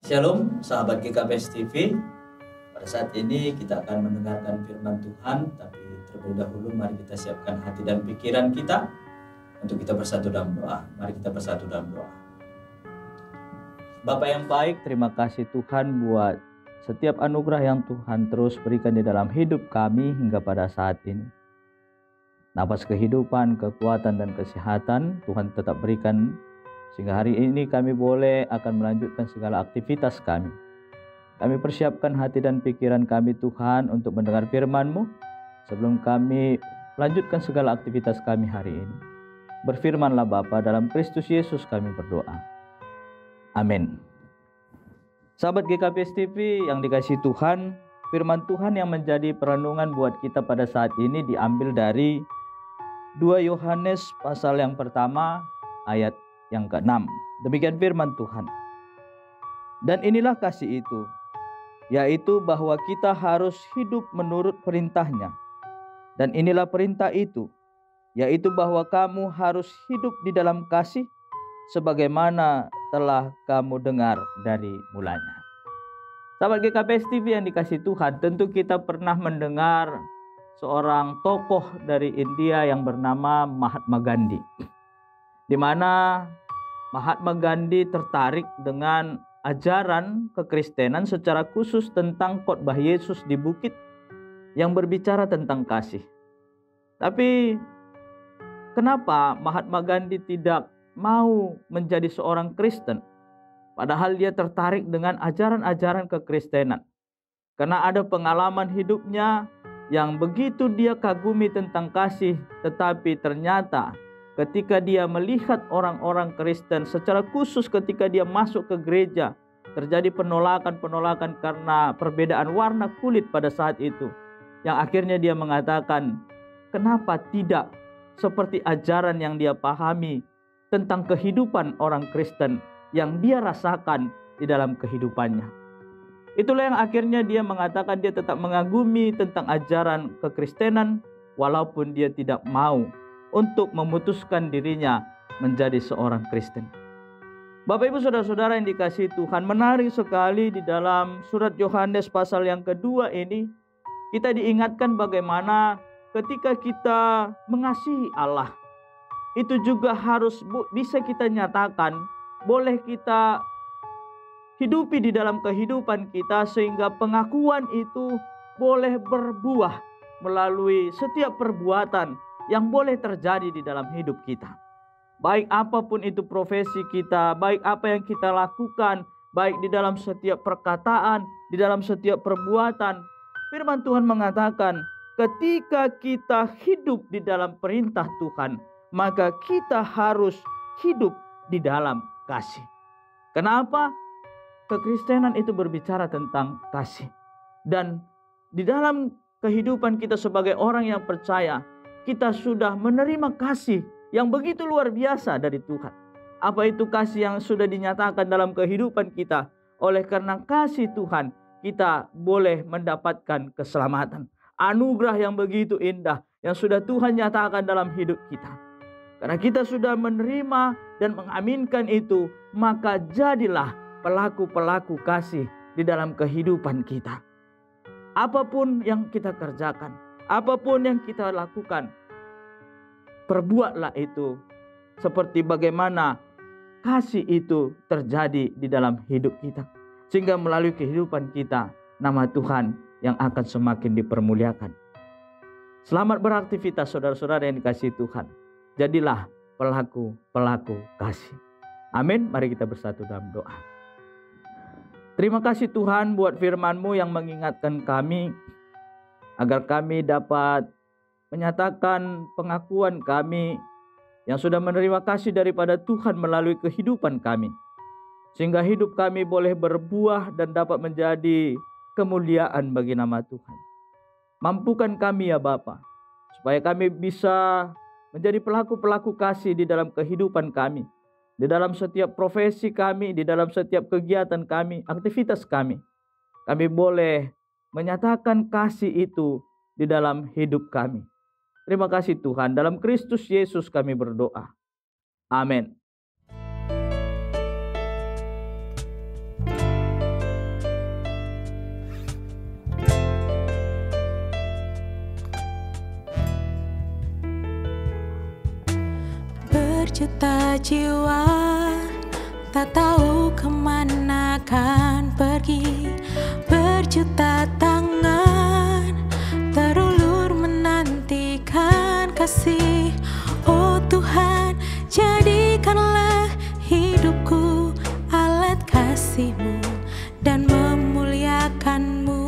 Shalom sahabat GKPS TV. Pada saat ini kita akan mendengarkan firman Tuhan, tapi terlebih dahulu mari kita siapkan hati dan pikiran kita untuk kita bersatu dalam doa. Mari kita bersatu dalam doa. Bapa yang baik, terima kasih Tuhan buat setiap anugerah yang Tuhan terus berikan di dalam hidup kami hingga pada saat ini. Napas kehidupan, kekuatan dan kesehatan Tuhan tetap berikan, sehingga hari ini kami boleh akan melanjutkan segala aktivitas kami. Kami persiapkan hati dan pikiran kami Tuhan untuk mendengar firman-Mu sebelum kami melanjutkan segala aktivitas kami hari ini. Berfirmanlah Bapa, dalam Kristus Yesus kami berdoa. Amin. Sahabat GKPS TV yang dikasihi Tuhan, firman Tuhan yang menjadi perenungan buat kita pada saat ini diambil dari 2 Yohanes pasal yang pertama ayat yang ke-6. Demikian firman Tuhan. Dan inilah kasih itu, yaitu bahwa kita harus hidup menurut perintahnya. Dan inilah perintah itu, yaitu bahwa kamu harus hidup di dalam kasih, sebagaimana telah kamu dengar dari mulanya. Sahabat GKPS TV yang dikasihi Tuhan, tentu kita pernah mendengar seorang tokoh dari India yang bernama Mahatma Gandhi, di mana Mahatma Gandhi tertarik dengan ajaran kekristenan secara khusus tentang khotbah Yesus di bukit yang berbicara tentang kasih. Tapi kenapa Mahatma Gandhi tidak mau menjadi seorang Kristen? Padahal dia tertarik dengan ajaran-ajaran kekristenan. Karena ada pengalaman hidupnya yang begitu dia kagumi tentang kasih, tetapi ternyata ketika dia melihat orang-orang Kristen, secara khusus ketika dia masuk ke gereja, terjadi penolakan-penolakan karena perbedaan warna kulit pada saat itu. Yang akhirnya dia mengatakan, kenapa tidak seperti ajaran yang dia pahami tentang kehidupan orang Kristen yang dia rasakan di dalam kehidupannya. Itulah yang akhirnya dia mengatakan dia tetap mengagumi tentang ajaran kekristenan, walaupun dia tidak mau untuk memutuskan dirinya menjadi seorang Kristen. Bapak Ibu Saudara-saudara yang dikasihi Tuhan, menarik sekali di dalam surat Yohanes pasal yang kedua ini, kita diingatkan bagaimana ketika kita mengasihi Allah, itu juga harus bisa kita nyatakan, boleh kita hidupi di dalam kehidupan kita, sehingga pengakuan itu boleh berbuah melalui setiap perbuatan yang boleh terjadi di dalam hidup kita. Baik apapun itu profesi kita, baik apa yang kita lakukan, baik di dalam setiap perkataan, di dalam setiap perbuatan. Firman Tuhan mengatakan, ketika kita hidup di dalam perintah Tuhan, maka kita harus hidup di dalam kasih. Kenapa? Kekristenan itu berbicara tentang kasih. Dan di dalam kehidupan kita sebagai orang yang percaya, kita sudah menerima kasih yang begitu luar biasa dari Tuhan. Apa itu kasih yang sudah dinyatakan dalam kehidupan kita? Oleh karena kasih Tuhan, kita boleh mendapatkan keselamatan. Anugerah yang begitu indah yang sudah Tuhan nyatakan dalam hidup kita. Karena kita sudah menerima dan mengaminkan itu, maka jadilah pelaku-pelaku kasih di dalam kehidupan kita. Apapun yang kita kerjakan, apapun yang kita lakukan, perbuatlah itu seperti bagaimana kasih itu terjadi di dalam hidup kita. Sehingga melalui kehidupan kita, nama Tuhan yang akan semakin dipermuliakan. Selamat beraktivitas saudara-saudara yang dikasihi Tuhan. Jadilah pelaku-pelaku kasih. Amin. Mari kita bersatu dalam doa. Terima kasih Tuhan buat firman-Mu yang mengingatkan kami agar kami dapat menyatakan pengakuan kami yang sudah menerima kasih daripada Tuhan melalui kehidupan kami, sehingga hidup kami boleh berbuah dan dapat menjadi kemuliaan bagi nama Tuhan. Mampukan kami ya Bapa, supaya kami bisa menjadi pelaku-pelaku kasih di dalam kehidupan kami, di dalam setiap profesi kami, di dalam setiap kegiatan kami, aktivitas kami. Kami boleh menyatakan kasih itu di dalam hidup kami. Terima kasih Tuhan, dalam Kristus Yesus kami berdoa. Amin. berjuta jiwa tak tahu kemana kan pergi, berjuta tangan terulur menantikan kasih. Oh Tuhan, jadikanlah hidupku alat kasih-Mu dan memuliakan-Mu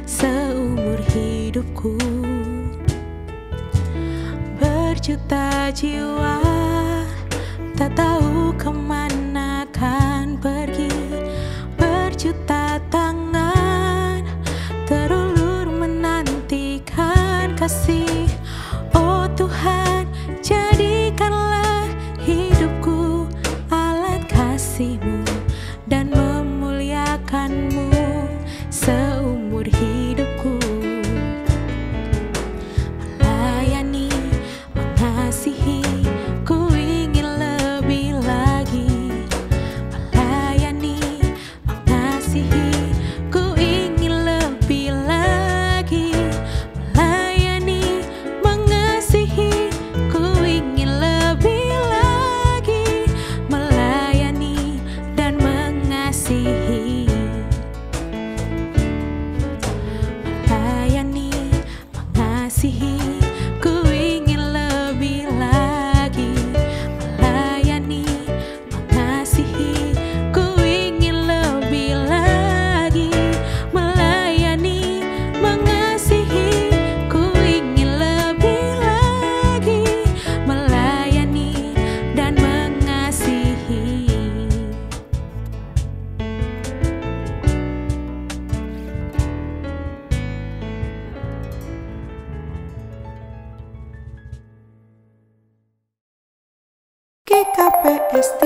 seumur hidupku. Berjuta jiwa tak tahu kemana kan pergi, berjuta tangan terulur menantikan kasih. Oh Tuhan, jadikanlah hidupku alat kasih-Mu dan memuliakan-Mu seumur hidupku. Melayani, mengasihi, ku ingin lebih lagi. Melayani, mengasihi, ku ingin lebih lagi. Melayani, mengasihi, ku ingin lebih lagi. Melayani dan mengasihi. Melayani, mengasihi, ku ingin lebih lagi. Melayani, mengasihi, ku ingin lebih lagi. Melayani, mengasihi, ku ingin lebih lagi. Melayani dan mengasihi. GKPS